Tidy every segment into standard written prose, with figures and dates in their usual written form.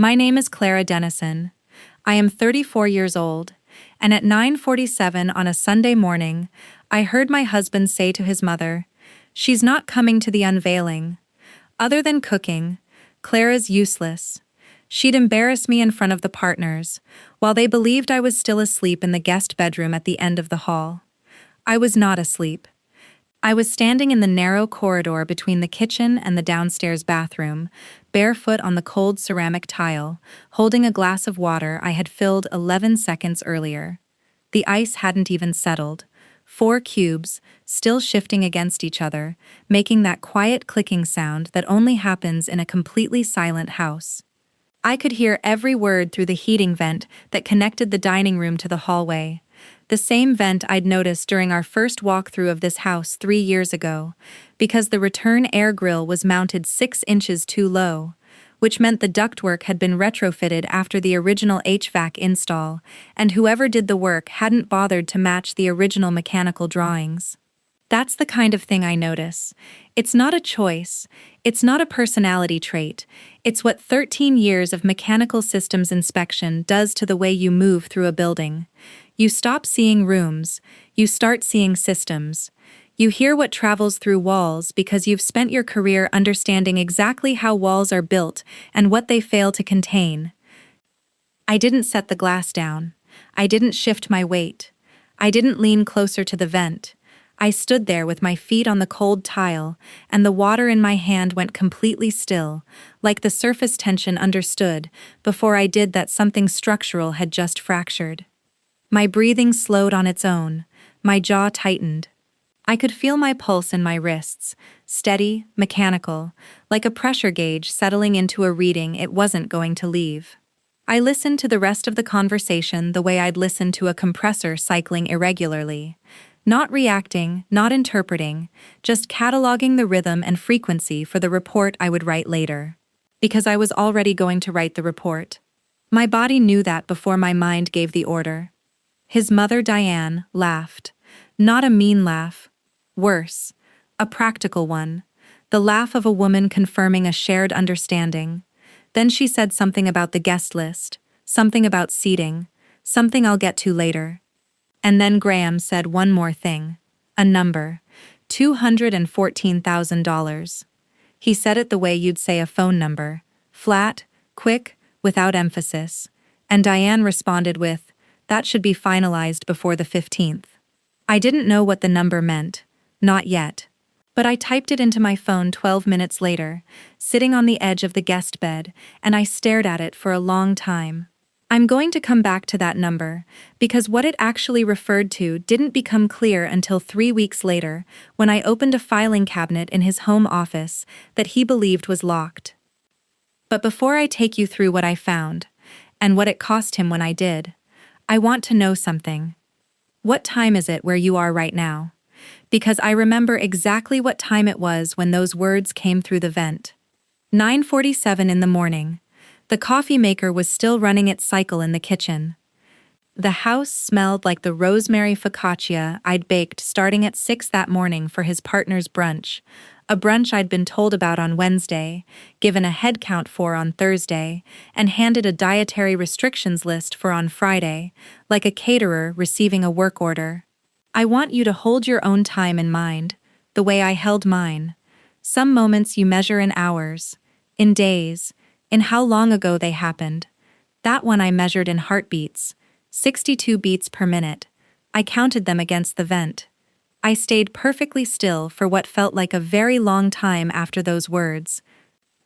My name is Clara Dennison. I am 34 years old, and at 9:47 on a Sunday morning, I heard my husband say to his mother, "She's not coming to the unveiling. Other than cooking, Clara's useless. She'd embarrass me in front of the partners, while they believed I was still asleep in the guest bedroom at the end of the hall." I was not asleep. I was standing in the narrow corridor between the kitchen and the downstairs bathroom, barefoot on the cold ceramic tile, holding a glass of water I had filled 11 seconds earlier. The ice hadn't even settled. 4 cubes, still shifting against each other, making that quiet clicking sound that only happens in a completely silent house. I could hear every word through the heating vent that connected the dining room to the hallway. The same vent I'd noticed during our first walkthrough of this house 3 years ago, because the return air grill was mounted 6 inches too low, which meant the ductwork had been retrofitted after the original HVAC install, and whoever did the work hadn't bothered to match the original mechanical drawings. That's the kind of thing I notice. It's not a choice, it's not a personality trait, it's what 13 years of mechanical systems inspection does to the way you move through a building. You stop seeing rooms, you start seeing systems. You hear what travels through walls because you've spent your career understanding exactly how walls are built and what they fail to contain. I didn't set the glass down. I didn't shift my weight. I didn't lean closer to the vent. I stood there with my feet on the cold tile, and the water in my hand went completely still, like the surface tension understood before I did that something structural had just fractured. My breathing slowed on its own, my jaw tightened. I could feel my pulse in my wrists, steady, mechanical, like a pressure gauge settling into a reading it wasn't going to leave. I listened to the rest of the conversation the way I'd listen to a compressor cycling irregularly. Not reacting, not interpreting, just cataloging the rhythm and frequency for the report I would write later. Because I was already going to write the report. My body knew that before my mind gave the order. His mother, Diane, laughed. Not a mean laugh. Worse. A practical one. The laugh of a woman confirming a shared understanding. Then she said something about the guest list, something about seating, something I'll get to later. And then Graham said one more thing. A number. $214,000. He said it the way you'd say a phone number. Flat, quick, without emphasis. And Diane responded with, "That should be finalized before the 15th. I didn't know what the number meant. Not yet. But I typed it into my phone 12 minutes later, sitting on the edge of the guest bed, and I stared at it for a long time. I'm going to come back to that number, because what it actually referred to didn't become clear until 3 weeks later, when I opened a filing cabinet in his home office that he believed was locked. But before I take you through what I found, and what it cost him when I did, I want to know something. What time is it where you are right now? Because I remember exactly what time it was when those words came through the vent. 9:47 in the morning. The coffee maker was still running its cycle in the kitchen. The house smelled like the rosemary focaccia I'd baked starting at 6 that morning for his partner's brunch, a brunch I'd been told about on Wednesday, given a head count for on Thursday, and handed a dietary restrictions list for on Friday, like a caterer receiving a work order. I want you to hold your own time in mind, the way I held mine. Some moments you measure in hours, in days, in how long ago they happened. That one I measured in heartbeats, 62 beats per minute. I counted them against the vent. I stayed perfectly still for what felt like a very long time after those words.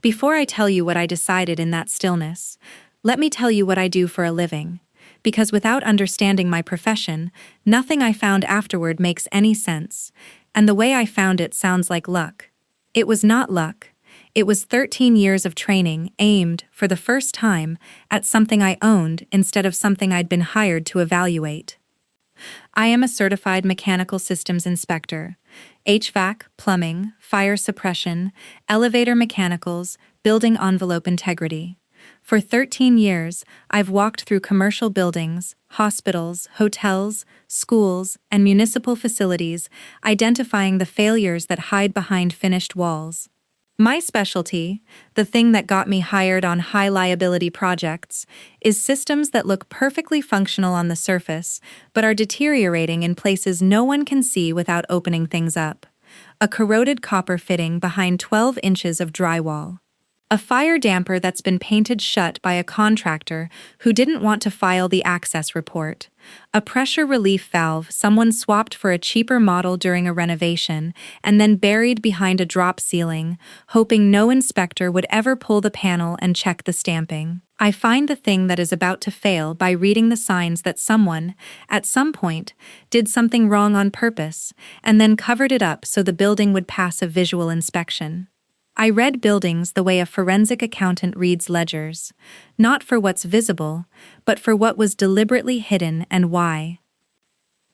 Before I tell you what I decided in that stillness, let me tell you what I do for a living. Because without understanding my profession, nothing I found afterward makes any sense, and the way I found it sounds like luck. It was not luck. It was 13 years of training aimed, for the first time, at something I owned instead of something I'd been hired to evaluate. I am a certified mechanical systems inspector. HVAC, plumbing, fire suppression, elevator mechanicals, building envelope integrity. For 13 years, I've walked through commercial buildings, hospitals, hotels, schools, and municipal facilities, identifying the failures that hide behind finished walls. My specialty, the thing that got me hired on high liability projects, is systems that look perfectly functional on the surface, but are deteriorating in places no one can see without opening things up. A corroded copper fitting behind 12 inches of drywall. A fire damper that's been painted shut by a contractor who didn't want to file the access report. A pressure relief valve someone swapped for a cheaper model during a renovation and then buried behind a drop ceiling, hoping no inspector would ever pull the panel and check the stamping. I find the thing that is about to fail by reading the signs that someone, at some point, did something wrong on purpose and then covered it up so the building would pass a visual inspection. I read buildings the way a forensic accountant reads ledgers, not for what's visible, but for what was deliberately hidden and why.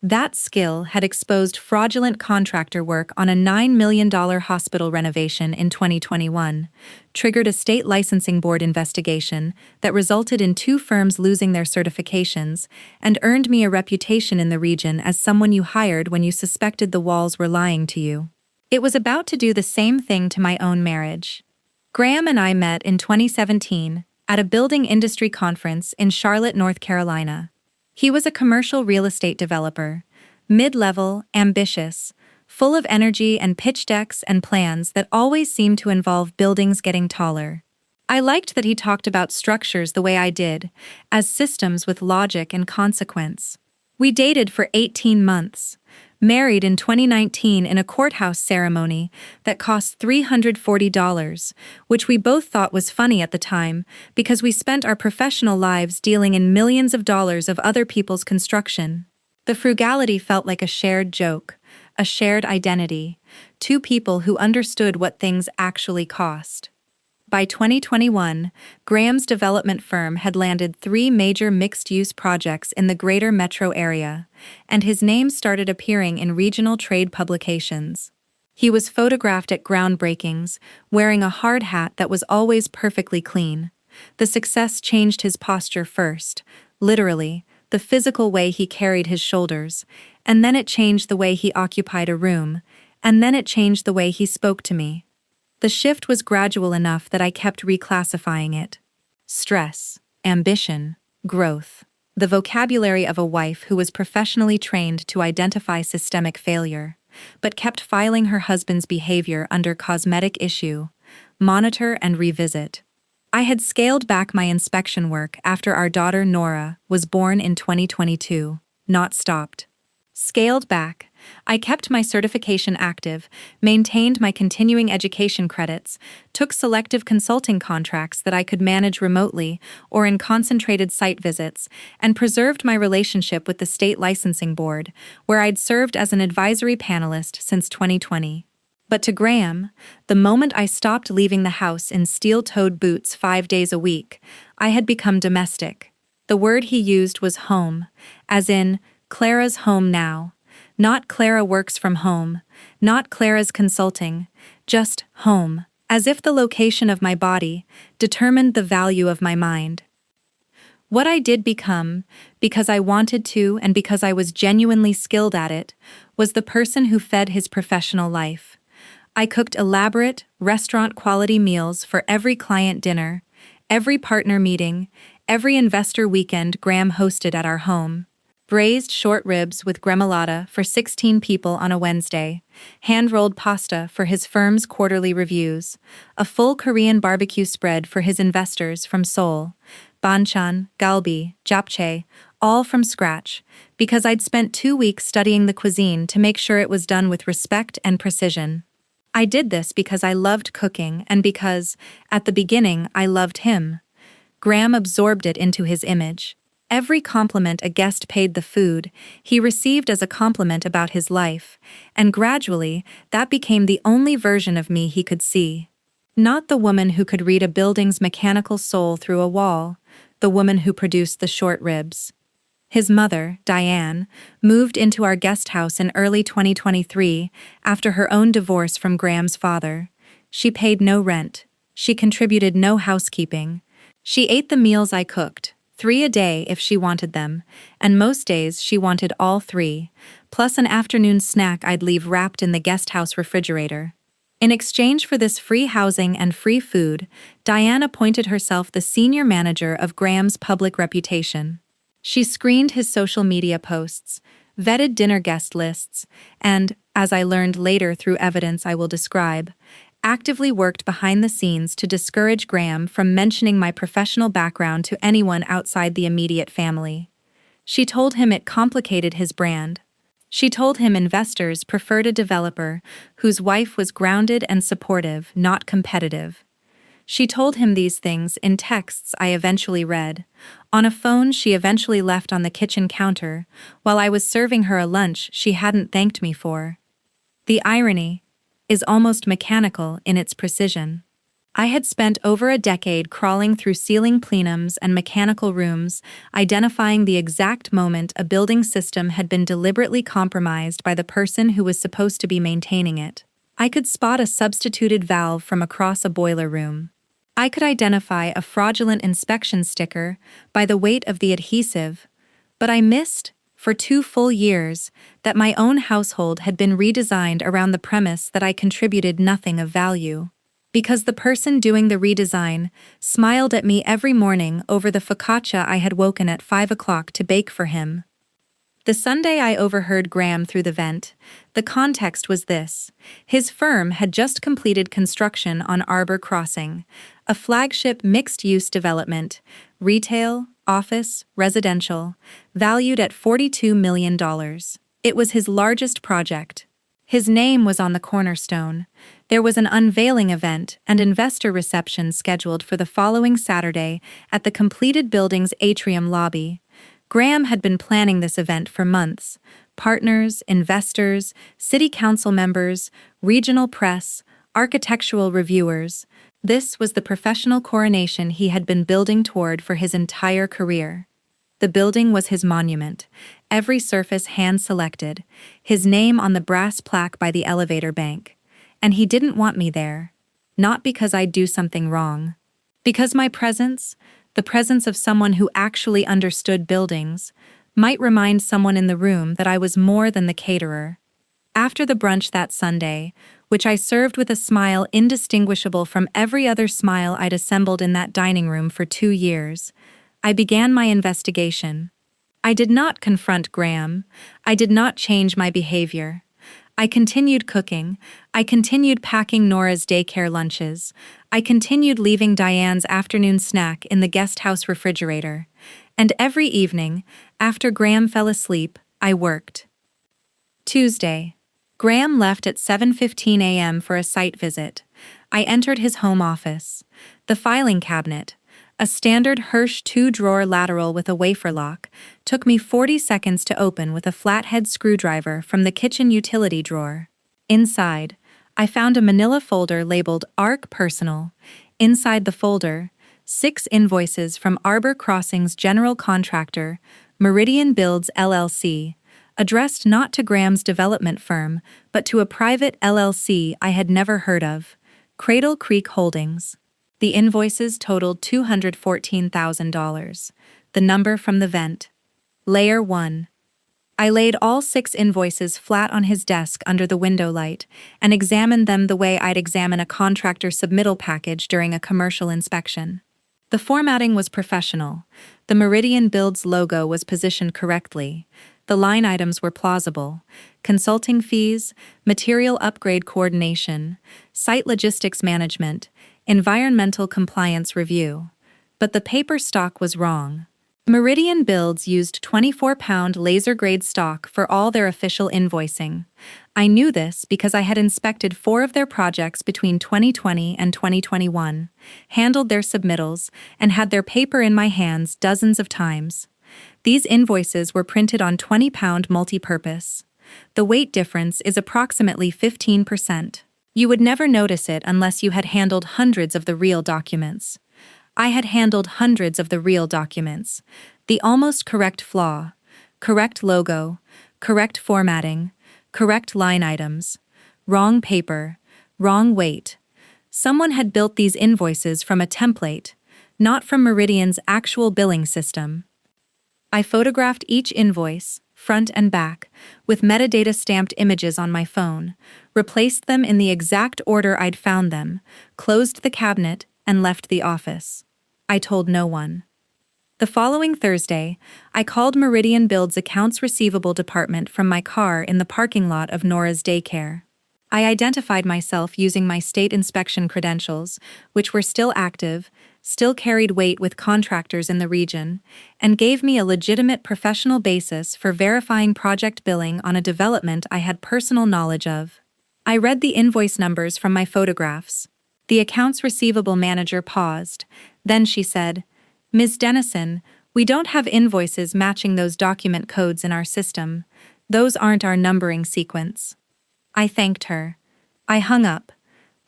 That skill had exposed fraudulent contractor work on a $9 million hospital renovation in 2021, triggered a state licensing board investigation that resulted in 2 firms losing their certifications, and earned me a reputation in the region as someone you hired when you suspected the walls were lying to you. It was about to do the same thing to my own marriage. Graham and I met in 2017 at a building industry conference in Charlotte, North Carolina. He was a commercial real estate developer, mid-level, ambitious, full of energy and pitch decks and plans that always seemed to involve buildings getting taller. I liked that he talked about structures the way I did, as systems with logic and consequence. We dated for 18 months. Married in 2019 in a courthouse ceremony that cost $340, which we both thought was funny at the time because we spent our professional lives dealing in millions of dollars of other people's construction. The frugality felt like a shared joke, a shared identity, 2 people who understood what things actually cost. By 2021, Graham's development firm had landed 3 major mixed-use projects in the greater metro area, and his name started appearing in regional trade publications. He was photographed at groundbreakings, wearing a hard hat that was always perfectly clean. The success changed his posture first, literally, the physical way he carried his shoulders, and then it changed the way he occupied a room, and then it changed the way he spoke to me. The shift was gradual enough that I kept reclassifying it. Stress, ambition, growth. The vocabulary of a wife who was professionally trained to identify systemic failure, but kept filing her husband's behavior under cosmetic issue, monitor and revisit. I had scaled back my inspection work after our daughter Nora was born in 2022, not stopped. Scaled back. I kept my certification active, maintained my continuing education credits, took selective consulting contracts that I could manage remotely or in concentrated site visits, and preserved my relationship with the state licensing board, where I'd served as an advisory panelist since 2020. But to Graham, the moment I stopped leaving the house in steel-toed boots 5 days a week, I had become domestic. The word he used was home, as in, Clara's home now. Not Clara works from home, not Clara's consulting, just home, as if the location of my body determined the value of my mind. What I did become, because I wanted to and because I was genuinely skilled at it, was the person who fed his professional life. I cooked elaborate, restaurant-quality meals for every client dinner, every partner meeting, every investor weekend Graham hosted at our home. Braised short ribs with gremolata for 16 people on a Wednesday, hand-rolled pasta for his firm's quarterly reviews, a full Korean barbecue spread for his investors from Seoul, banchan, galbi, japchae, all from scratch, because I'd spent 2 weeks studying the cuisine to make sure it was done with respect and precision. I did this because I loved cooking and because, at the beginning, I loved him. Graham absorbed it into his image. Every compliment a guest paid the food, he received as a compliment about his life, and gradually, that became the only version of me he could see. Not the woman who could read a building's mechanical soul through a wall, the woman who produced the short ribs. His mother, Diane, moved into our guest house in early 2023 after her own divorce from Graham's father. She paid no rent. She contributed no housekeeping. She ate the meals I cooked. 3 a day if she wanted them, and most days she wanted all 3, plus an afternoon snack I'd leave wrapped in the guest house refrigerator. In exchange for this free housing and free food, Diane appointed herself the senior manager of Graham's public reputation. She screened his social media posts, vetted dinner guest lists, and, as I learned later through evidence I will describe, actively worked behind the scenes to discourage Graham from mentioning my professional background to anyone outside the immediate family. She told him it complicated his brand. She told him investors preferred a developer whose wife was grounded and supportive, not competitive. She told him these things in texts I eventually read, on a phone she eventually left on the kitchen counter, while I was serving her a lunch she hadn't thanked me for. The irony is almost mechanical in its precision. I had spent over a decade crawling through ceiling plenums and mechanical rooms, identifying the exact moment a building system had been deliberately compromised by the person who was supposed to be maintaining it. I could spot a substituted valve from across a boiler room. I could identify a fraudulent inspection sticker by the weight of the adhesive, but I missed, for 2 full years, that my own household had been redesigned around the premise that I contributed nothing of value. Because the person doing the redesign smiled at me every morning over the focaccia I had woken at 5 o'clock to bake for him. The Sunday I overheard Graham through the vent, the context was this. His firm had just completed construction on Arbor Crossing, a flagship mixed-use development, retail, office, residential, valued at $42 million. It was his largest project. His name was on the cornerstone. There was an unveiling event and investor reception scheduled for the following Saturday at the completed building's atrium lobby. Graham had been planning this event for months. Partners, investors, city council members, regional press, architectural reviewers. This was the professional coronation he had been building toward for his entire career. The building was his monument, every surface hand-selected, his name on the brass plaque by the elevator bank. And he didn't want me there. Not because I'd do something wrong. Because my presence, the presence of someone who actually understood buildings, might remind someone in the room that I was more than the caterer. After the brunch that Sunday, which I served with a smile indistinguishable from every other smile I'd assembled in that dining room for 2 years, I began my investigation. I did not confront Graham. I did not change my behavior. I continued cooking. I continued packing Nora's daycare lunches. I continued leaving Diane's afternoon snack in the guest house refrigerator. And every evening, after Graham fell asleep, I worked. Tuesday. Graham left at 7:15 a.m. for a site visit. I entered his home office. The filing cabinet, a standard Hirsch 2-drawer lateral with a wafer lock, took me 40 seconds to open with a flathead screwdriver from the kitchen utility drawer. Inside, I found a manila folder labeled ARC Personal. Inside the folder, 6 invoices from Arbor Crossing's general contractor, Meridian Builds LLC, addressed not to Graham's development firm, but to a private LLC I had never heard of, Cradle Creek Holdings. The invoices totaled $214,000, the number from the vent. Layer 1. I laid all 6 invoices flat on his desk under the window light and examined them the way I'd examine a contractor submittal package during a commercial inspection. The formatting was professional. The Meridian Builds logo was positioned correctly. The line items were plausible. Consulting fees, material upgrade coordination, site logistics management, environmental compliance review. But the paper stock was wrong. Meridian Builds used 24-pound laser-grade stock for all their official invoicing. I knew this because I had inspected 4 of their projects between 2020 and 2021, handled their submittals, and had their paper in my hands dozens of times. These invoices were printed on 20-pound multi-purpose. The weight difference is approximately 15%. You would never notice it unless you had handled hundreds of the real documents. I had handled hundreds of the real documents. The almost correct flaw, correct logo, correct formatting, correct line items, wrong paper, wrong weight. Someone had built these invoices from a template, not from Meridian's actual billing system. I photographed each invoice, front and back, with metadata stamped images on my phone, replaced them in the exact order I'd found them, closed the cabinet, and left the office. I told no one. The following Thursday, I called Meridian Build's accounts receivable department from my car in the parking lot of Nora's daycare. I identified myself using my state inspection credentials, which were still active, still carried weight with contractors in the region, and gave me a legitimate professional basis for verifying project billing on a development I had personal knowledge of. I read the invoice numbers from my photographs. The accounts receivable manager paused. Then she said, "Ms. Dennison, we don't have invoices matching those document codes in our system. Those aren't our numbering sequence." I thanked her. I hung up.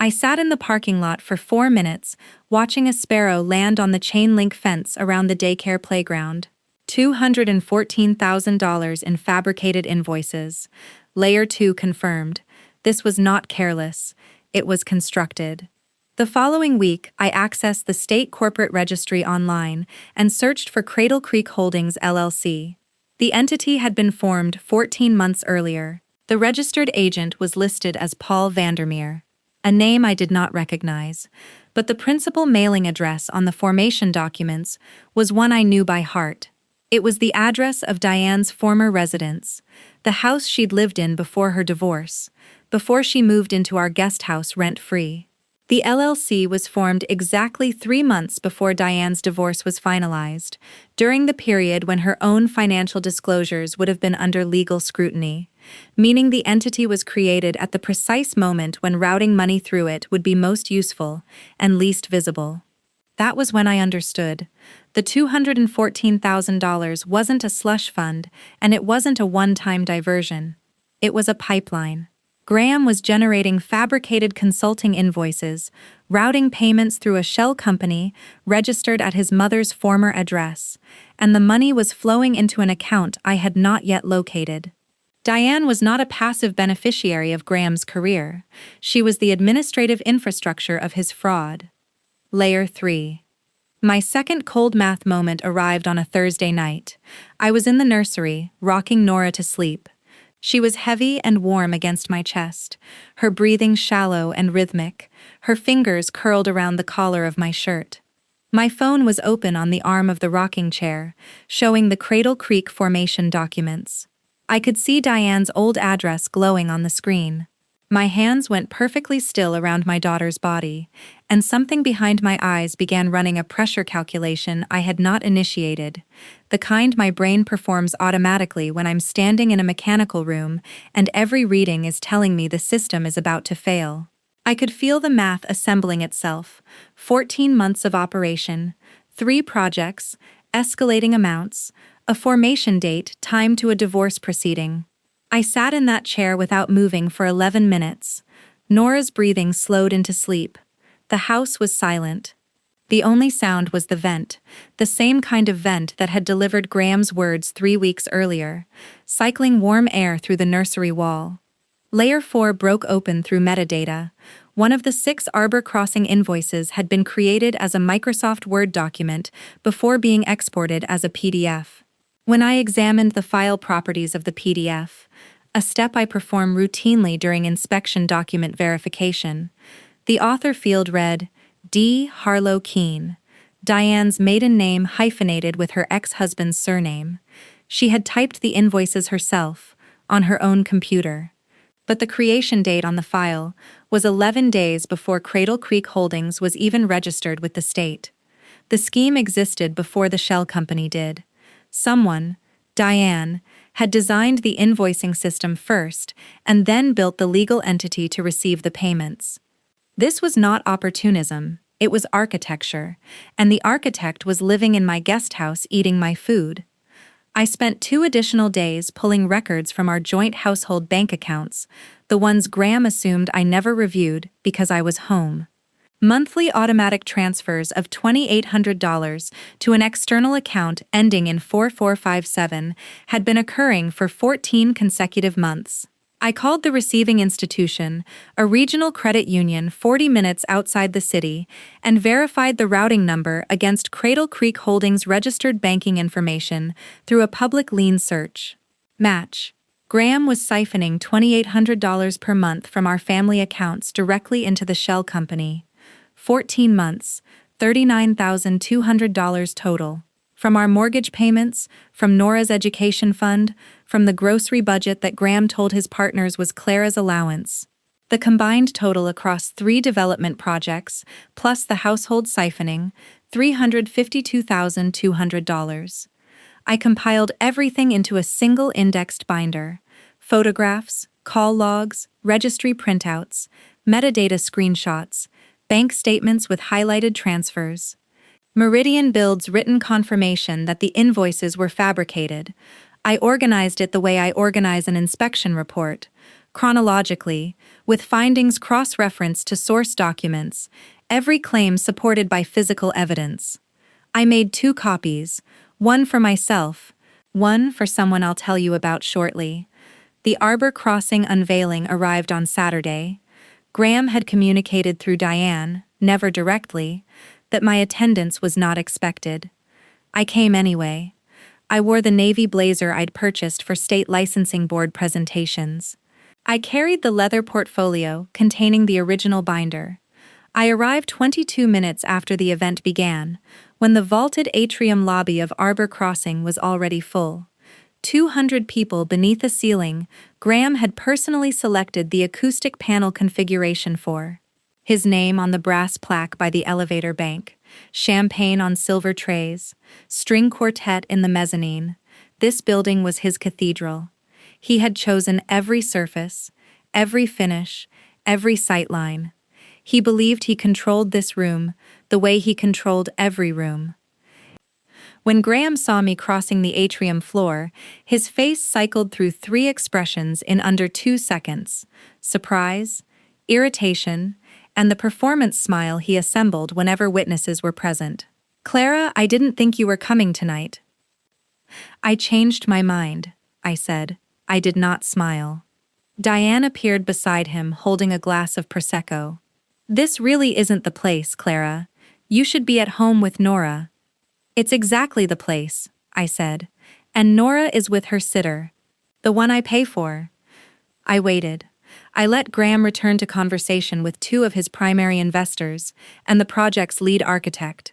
I sat in the parking lot for 4 minutes, watching a sparrow land on the chain-link fence around the daycare playground. $214,000 in fabricated invoices. Layer 2 confirmed. This was not careless. It was constructed. The following week, I accessed the state corporate registry online and searched for Cradle Creek Holdings LLC. The entity had been formed 14 months earlier. The registered agent was listed as Paul Vandermeer, a name I did not recognize, but the principal mailing address on the formation documents was one I knew by heart. It was the address of Diane's former residence, the house she'd lived in before her divorce, before she moved into our guest house rent-free. The LLC was formed exactly 3 months before Diane's divorce was finalized, during the period when her own financial disclosures would have been under legal scrutiny, meaning the entity was created at the precise moment when routing money through it would be most useful and least visible. That was when I understood. The $214,000 wasn't a slush fund, and it wasn't a one-time diversion. It was a pipeline. Graham was generating fabricated consulting invoices, routing payments through a shell company registered at his mother's former address, and the money was flowing into an account I had not yet located. Diane was not a passive beneficiary of Graham's career. She was the administrative infrastructure of his fraud. Layer 3. My second cold math moment arrived on a Thursday night. I was in the nursery, rocking Nora to sleep. She was heavy and warm against my chest, her breathing shallow and rhythmic, her fingers curled around the collar of my shirt. My phone was open on the arm of the rocking chair, showing the Cradle Creek formation documents. I could see Diane's old address glowing on the screen. My hands went perfectly still around my daughter's body, and something behind my eyes began running a pressure calculation I had not initiated, the kind my brain performs automatically when I'm standing in a mechanical room and every reading is telling me the system is about to fail. I could feel the math assembling itself. 14 months of operation, 3 projects, escalating amounts, a formation date timed to a divorce proceeding. I sat in that chair without moving for 11 minutes. Nora's breathing slowed into sleep. The house was silent. The only sound was the vent, the same kind of vent that had delivered Graham's words 3 weeks earlier, cycling warm air through the nursery wall. Layer 4 broke open through metadata. One of the 6 Arbor Crossing invoices had been created as a Microsoft Word document before being exported as a PDF. When I examined the file properties of the PDF, a step I perform routinely during inspection document verification, the author field read, D. Harlow Keene, Diane's maiden name hyphenated with her ex-husband's surname. She had typed the invoices herself, on her own computer. But the creation date on the file was 11 days before Cradle Creek Holdings was even registered with the state. The scheme existed before the shell company did. Someone, Diane, had designed the invoicing system first and then built the legal entity to receive the payments. This was not opportunism, it was architecture, and the architect was living in my guest house eating my food. I spent 2 additional days pulling records from our joint household bank accounts, the ones Graham assumed I never reviewed because I was home. Monthly automatic transfers of $2,800 to an external account ending in 4457 had been occurring for 14 consecutive months. I called the receiving institution, a regional credit union 40 minutes outside the city, and verified the routing number against Cradle Creek Holdings registered banking information through a public lien search. Match. Graham was siphoning $2,800 per month from our family accounts directly into the shell company. 14 months, $39,200 total. From our mortgage payments, from Nora's education fund, from the grocery budget that Graham told his partners was Clara's allowance. The combined total across 3 development projects, plus the household siphoning, $352,200. I compiled everything into a single indexed binder. Photographs, call logs, registry printouts, metadata screenshots, bank statements with highlighted transfers. Meridian Build's written confirmation that the invoices were fabricated. I organized it the way I organize an inspection report, chronologically, with findings cross-referenced to source documents, every claim supported by physical evidence. I made 2 copies, one for myself, one for someone I'll tell you about shortly. The Arbor Crossing unveiling arrived on Saturday. Graham had communicated through Diane, never directly, that my attendance was not expected. I came anyway. I wore the navy blazer I'd purchased for state licensing board presentations. I carried the leather portfolio containing the original binder. I arrived 22 minutes after the event began, when the vaulted atrium lobby of Arbor Crossing was already full. 200 people beneath a ceiling Graham had personally selected the acoustic panel configuration for. His name on the brass plaque by the elevator bank, champagne on silver trays, string quartet in the mezzanine. This building was his cathedral. He had chosen every surface, every finish, every sightline. He believed he controlled this room the way he controlled every room. When Graham saw me crossing the atrium floor, his face cycled through 3 expressions in under 2 seconds: surprise, irritation, and the performance smile he assembled whenever witnesses were present. "Clara, I didn't think you were coming tonight." "I changed my mind," I said. I did not smile. Diane appeared beside him holding a glass of Prosecco. "This really isn't the place, Clara. You should be at home with Nora." "It's exactly the place," I said, "and Nora is with her sitter. The one I pay for." I waited. I let Graham return to conversation with 2 of his primary investors and the project's lead architect.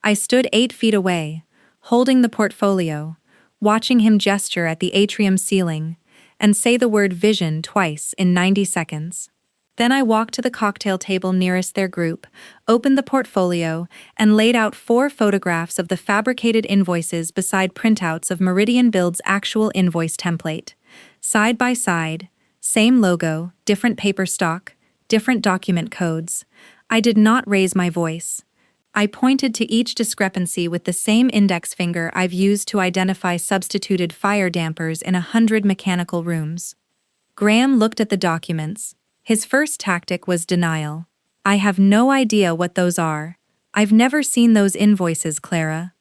I stood 8 feet away, holding the portfolio, watching him gesture at the atrium ceiling and say the word vision twice in 90 seconds. Then I walked to the cocktail table nearest their group, opened the portfolio, and laid out 4 photographs of the fabricated invoices beside printouts of Meridian Build's actual invoice template. Side by side, same logo, different paper stock, different document codes. I did not raise my voice. I pointed to each discrepancy with the same index finger I've used to identify substituted fire dampers in 100 mechanical rooms. Graham looked at the documents. His first tactic was denial. "I have no idea what those are. I've never seen those invoices, Clara."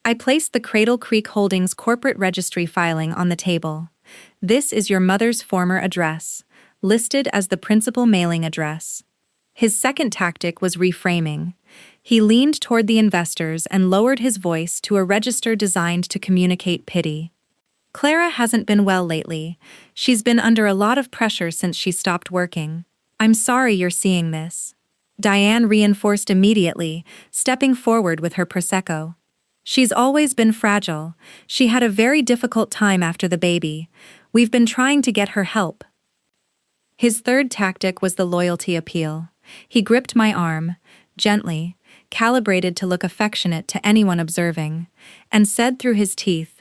I placed the Cradle Creek Holdings corporate registry filing on the table. "This is your mother's former address, listed as the principal mailing address." His second tactic was reframing. He leaned toward the investors and lowered his voice to a register designed to communicate pity. "Clara hasn't been well lately. She's been under a lot of pressure since she stopped working. I'm sorry you're seeing this." Diane reinforced immediately, stepping forward with her Prosecco. "She's always been fragile. She had a very difficult time after the baby. We've been trying to get her help." His third tactic was the loyalty appeal. He gripped my arm, gently, calibrated to look affectionate to anyone observing, and said through his teeth,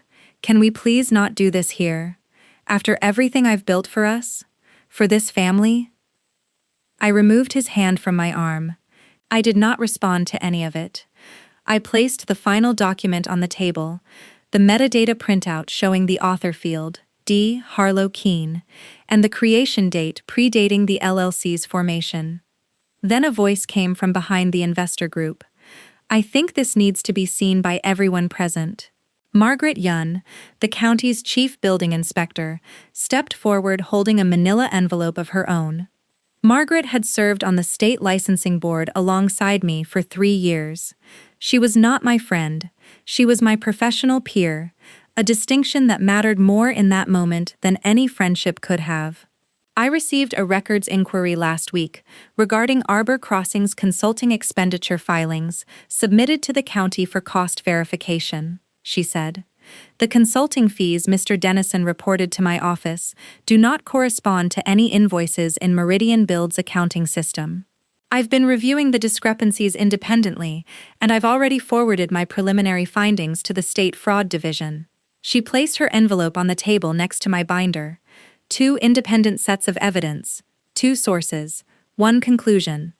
"Can we please not do this here? After everything I've built for us? For this family?" I removed his hand from my arm. I did not respond to any of it. I placed the final document on the table, the metadata printout showing the author field, D. Harlow Keene, and the creation date predating the LLC's formation. Then a voice came from behind the investor group. "I think this needs to be seen by everyone present." Margaret Yun, the county's chief building inspector, stepped forward holding a manila envelope of her own. Margaret had served on the state licensing board alongside me for 3 years. She was not my friend. She was my professional peer, a distinction that mattered more in that moment than any friendship could have. I received a records inquiry last week regarding Arbor Crossing's consulting expenditure filings submitted to the county for cost verification, she said. The consulting fees Mr. Dennison reported to my office do not correspond to any invoices in Meridian Build's accounting system. I've been reviewing the discrepancies independently, and I've already forwarded my preliminary findings to the State Fraud Division. She placed her envelope on the table next to my binder. 2 independent sets of evidence, 2 sources, 1 conclusion.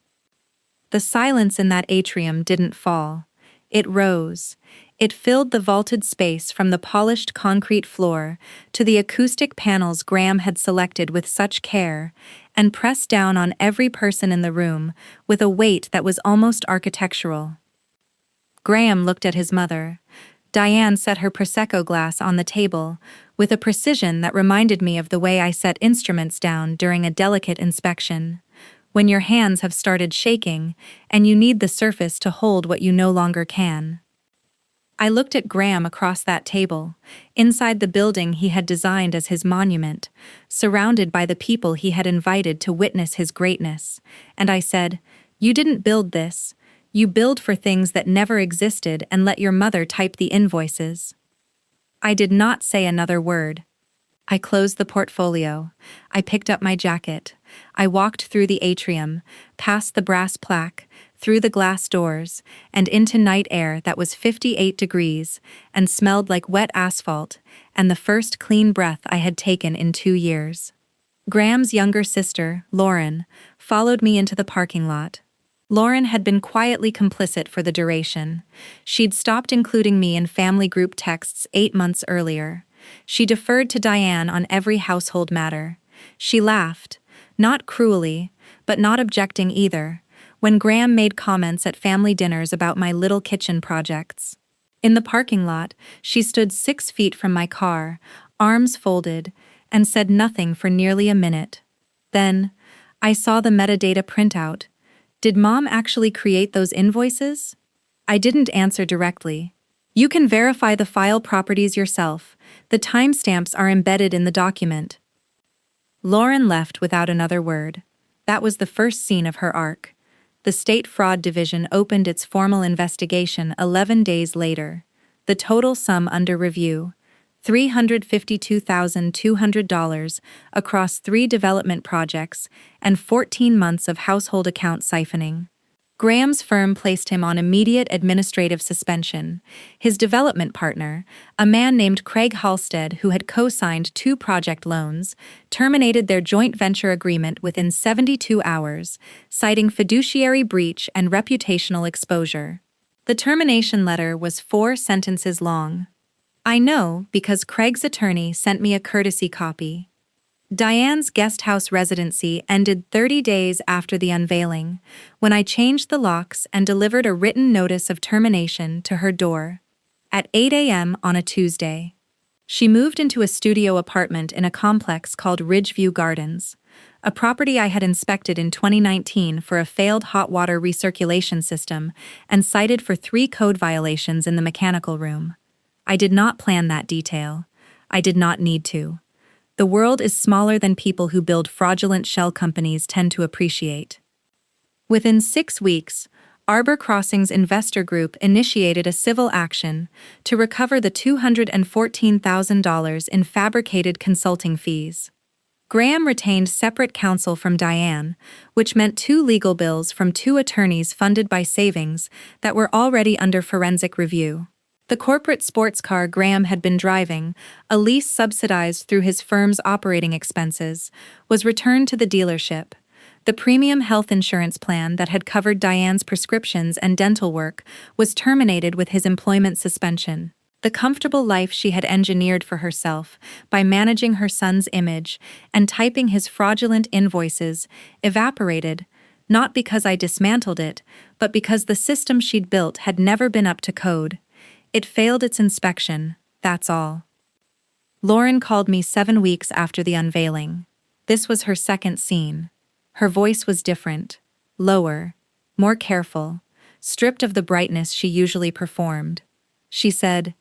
The silence in that atrium didn't fall. It rose. It filled the vaulted space from the polished concrete floor to the acoustic panels Graham had selected with such care, and pressed down on every person in the room with a weight that was almost architectural. Graham looked at his mother. Diane set her Prosecco glass on the table with a precision that reminded me of the way I set instruments down during a delicate inspection. When your hands have started shaking and you need the surface to hold what you no longer can. I looked at Graham across that table, inside the building he had designed as his monument, surrounded by the people he had invited to witness his greatness, and I said, "You didn't build this. You build for things that never existed and let your mother type the invoices." I did not say another word. I closed the portfolio. I picked up my jacket. I walked through the atrium, past the brass plaque, through the glass doors, and into night air that was 58 degrees and smelled like wet asphalt and the first clean breath I had taken in 2 years. Graham's younger sister, Lauren, followed me into the parking lot. Lauren had been quietly complicit for the duration. She'd stopped including me in family group texts 8 months earlier. She deferred to Diane on every household matter. She laughed, not cruelly, but not objecting either, when Graham made comments at family dinners about my little kitchen projects. In the parking lot, she stood 6 feet from my car, arms folded, and said nothing for nearly a minute. Then, I saw the metadata printout. Did Mom actually create those invoices? I didn't answer directly. You can verify the file properties yourself. The timestamps are embedded in the document. Lauren left without another word. That was the first scene of her arc. The State Fraud Division opened its formal investigation 11 days later. The total sum under review, $352,200 across 3 development projects and 14 months of household account siphoning. Graham's firm placed him on immediate administrative suspension. His development partner, a man named Craig Halstead who had co-signed 2 project loans, terminated their joint venture agreement within 72 hours, citing fiduciary breach and reputational exposure. The termination letter was 4 sentences long. I know because Craig's attorney sent me a courtesy copy. Diane's guest house residency ended 30 days after the unveiling, when I changed the locks and delivered a written notice of termination to her door. At 8 a.m. on a Tuesday. She moved into a studio apartment in a complex called Ridgeview Gardens, a property I had inspected in 2019 for a failed hot water recirculation system and cited for 3 code violations in the mechanical room. I did not plan that detail. I did not need to. The world is smaller than people who build fraudulent shell companies tend to appreciate. Within 6 weeks, Arbor Crossing's investor group initiated a civil action to recover the $214,000 in fabricated consulting fees. Graham retained separate counsel from Diane, which meant 2 legal bills from 2 attorneys funded by savings that were already under forensic review. The corporate sports car Graham had been driving, a lease subsidized through his firm's operating expenses, was returned to the dealership. The premium health insurance plan that had covered Diane's prescriptions and dental work was terminated with his employment suspension. The comfortable life she had engineered for herself by managing her son's image and typing his fraudulent invoices evaporated, not because I dismantled it, but because the system she'd built had never been up to code. It failed its inspection, that's all. Lauren called me 7 weeks after the unveiling. This was her second scene. Her voice was different, lower, more careful, stripped of the brightness she usually performed. She said,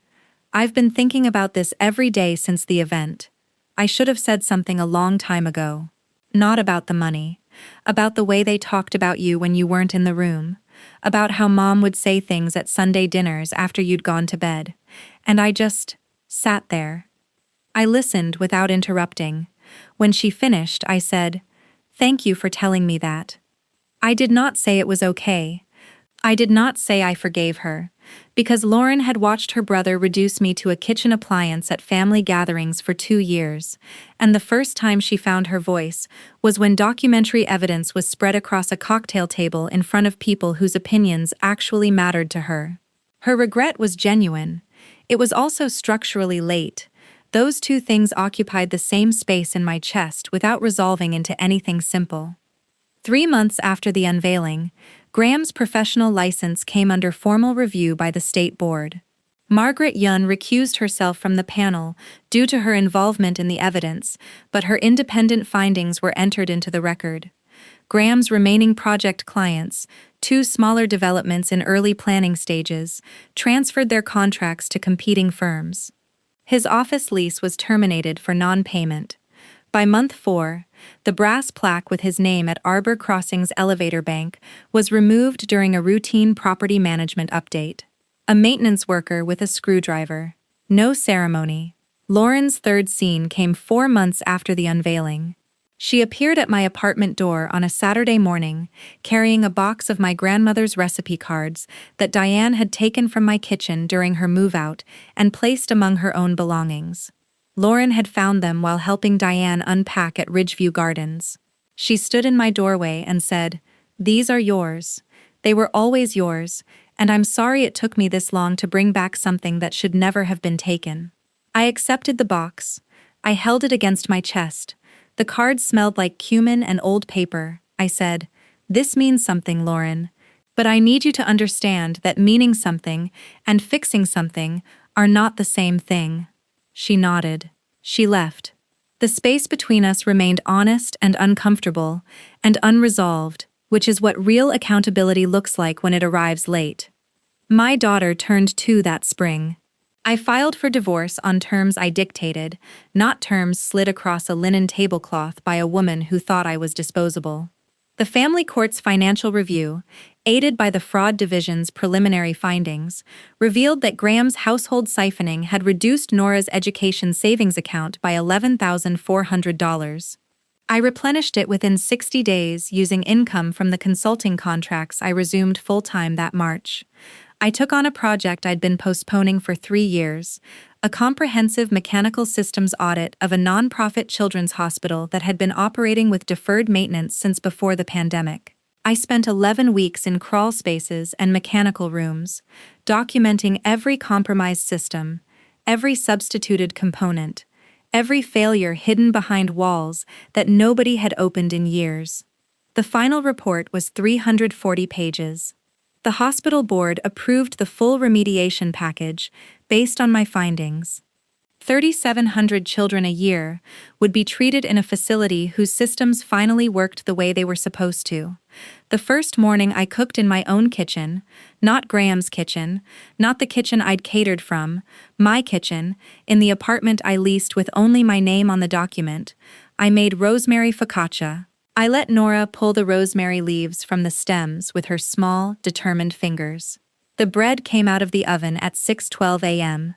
I've been thinking about this every day since the event. I should have said something a long time ago. Not about the money. About the way they talked about you when you weren't in the room. About how Mom would say things at Sunday dinners after you'd gone to bed. And I just sat there. I listened without interrupting. When she finished, I said, "Thank you for telling me that." I did not say it was okay. I did not say I forgave her, because Lauren had watched her brother reduce me to a kitchen appliance at family gatherings for 2 years, and the first time she found her voice was when documentary evidence was spread across a cocktail table in front of people whose opinions actually mattered to her. Her regret was genuine. It was also structurally late. Those two things occupied the same space in my chest without resolving into anything simple. 3 months after the unveiling, Graham's professional license came under formal review by the state board. Margaret Yun recused herself from the panel due to her involvement in the evidence, but her independent findings were entered into the record. Graham's remaining project clients, 2 smaller developments in early planning stages, transferred their contracts to competing firms. His office lease was terminated for non-payment. By month 4, the brass plaque with his name at Arbor Crossings Elevator Bank was removed during a routine property management update. A maintenance worker with a screwdriver. No ceremony. Lauren's third scene came 4 months after the unveiling. She appeared at my apartment door on a Saturday morning, carrying a box of my grandmother's recipe cards that Diane had taken from my kitchen during her move-out and placed among her own belongings. Lauren had found them while helping Diane unpack at Ridgeview Gardens. She stood in my doorway and said, "These are yours. They were always yours, and I'm sorry it took me this long to bring back something that should never have been taken." I accepted the box. I held it against my chest. The cards smelled like cumin and old paper. I said, "This means something, Lauren. But I need you to understand that meaning something and fixing something are not the same thing." She nodded. She left. The space between us remained honest and uncomfortable and unresolved, which is what real accountability looks like when it arrives late. My daughter turned 2 that spring. I filed for divorce on terms I dictated, not terms slid across a linen tablecloth by a woman who thought I was disposable. The family court's financial review, aided by the fraud division's preliminary findings, revealed that Graham's household siphoning had reduced Nora's education savings account by $11,400. I replenished it within 60 days using income from the consulting contracts I resumed full-time that March. I took on a project I'd been postponing for 3 years, a comprehensive mechanical systems audit of a nonprofit children's hospital that had been operating with deferred maintenance since before the pandemic. I spent 11 weeks in crawl spaces and mechanical rooms, documenting every compromised system, every substituted component, every failure hidden behind walls that nobody had opened in years. The final report was 340 pages. The hospital board approved the full remediation package based on my findings. 3,700 children a year would be treated in a facility whose systems finally worked the way they were supposed to. The first morning I cooked in my own kitchen, not Graham's kitchen, not the kitchen I'd catered from, my kitchen, in the apartment I leased with only my name on the document. I made rosemary focaccia. I let Nora pull the rosemary leaves from the stems with her small, determined fingers. The bread came out of the oven at 6:12 a.m.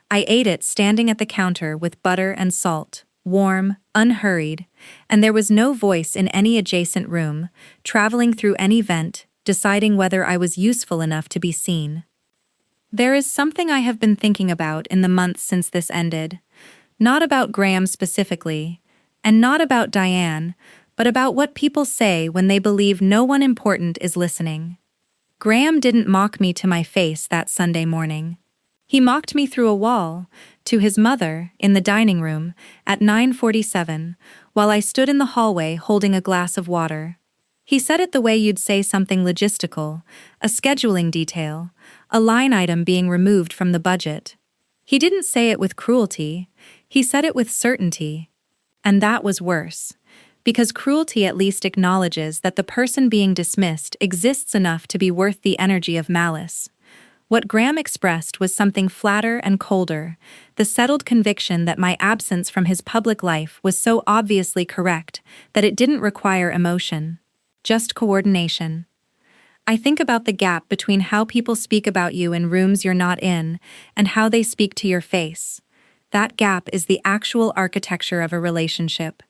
I ate it standing at the counter with butter and salt, warm, unhurried, and there was no voice in any adjacent room, traveling through any vent, deciding whether I was useful enough to be seen. There is something I have been thinking about in the months since this ended. Not about Graham specifically, and not about Diane, but about what people say when they believe no one important is listening. Graham didn't mock me to my face that Sunday morning. He mocked me through a wall, to his mother, in the dining room, at 9:47, while I stood in the hallway holding a glass of water. He said it the way you'd say something logistical, a scheduling detail, a line item being removed from the budget. He didn't say it with cruelty, he said it with certainty. And that was worse. Because cruelty at least acknowledges that the person being dismissed exists enough to be worth the energy of malice. What Graham expressed was something flatter and colder, the settled conviction that my absence from his public life was so obviously correct that it didn't require emotion, just coordination. I think about the gap between how people speak about you in rooms you're not in and how they speak to your face. That gap is the actual architecture of a relationship.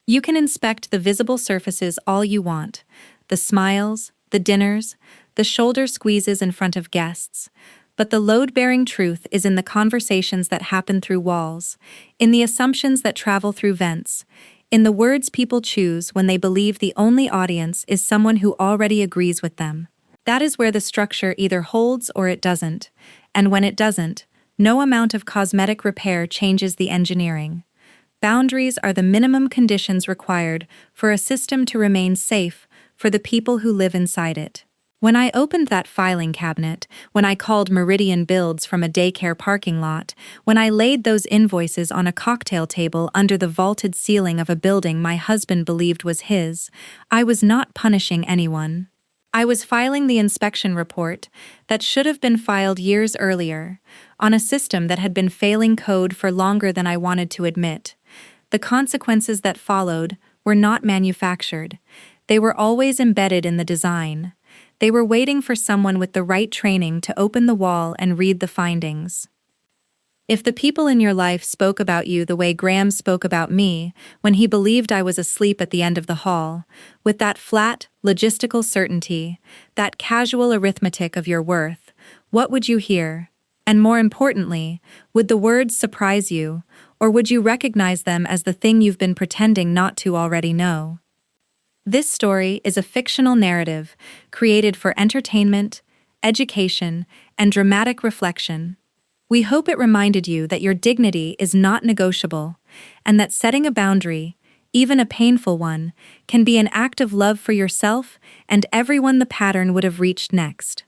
You can inspect the visible surfaces all you want, the smiles, the dinners, the shoulder squeezes in front of guests. But the load-bearing truth is in the conversations that happen through walls, in the assumptions that travel through vents, in the words people choose when they believe the only audience is someone who already agrees with them. That is where the structure either holds or it doesn't, and when it doesn't, no amount of cosmetic repair changes the engineering. Boundaries are the minimum conditions required for a system to remain safe for the people who live inside it. When I opened that filing cabinet, when I called Meridian Builds from a daycare parking lot, when I laid those invoices on a cocktail table under the vaulted ceiling of a building my husband believed was his, I was not punishing anyone. I was filing the inspection report that should have been filed years earlier, on a system that had been failing code for longer than I wanted to admit. The consequences that followed were not manufactured. They were always embedded in the design. They were waiting for someone with the right training to open the wall and read the findings. If the people in your life spoke about you the way Graham spoke about me, when he believed I was asleep at the end of the hall, with that flat, logistical certainty, that casual arithmetic of your worth, what would you hear? And more importantly, would the words surprise you, or would you recognize them as the thing you've been pretending not to already know? This story is a fictional narrative created for entertainment, education, and dramatic reflection. We hope it reminded you that your dignity is not negotiable, and that setting a boundary, even a painful one, can be an act of love for yourself and everyone the pattern would have reached next.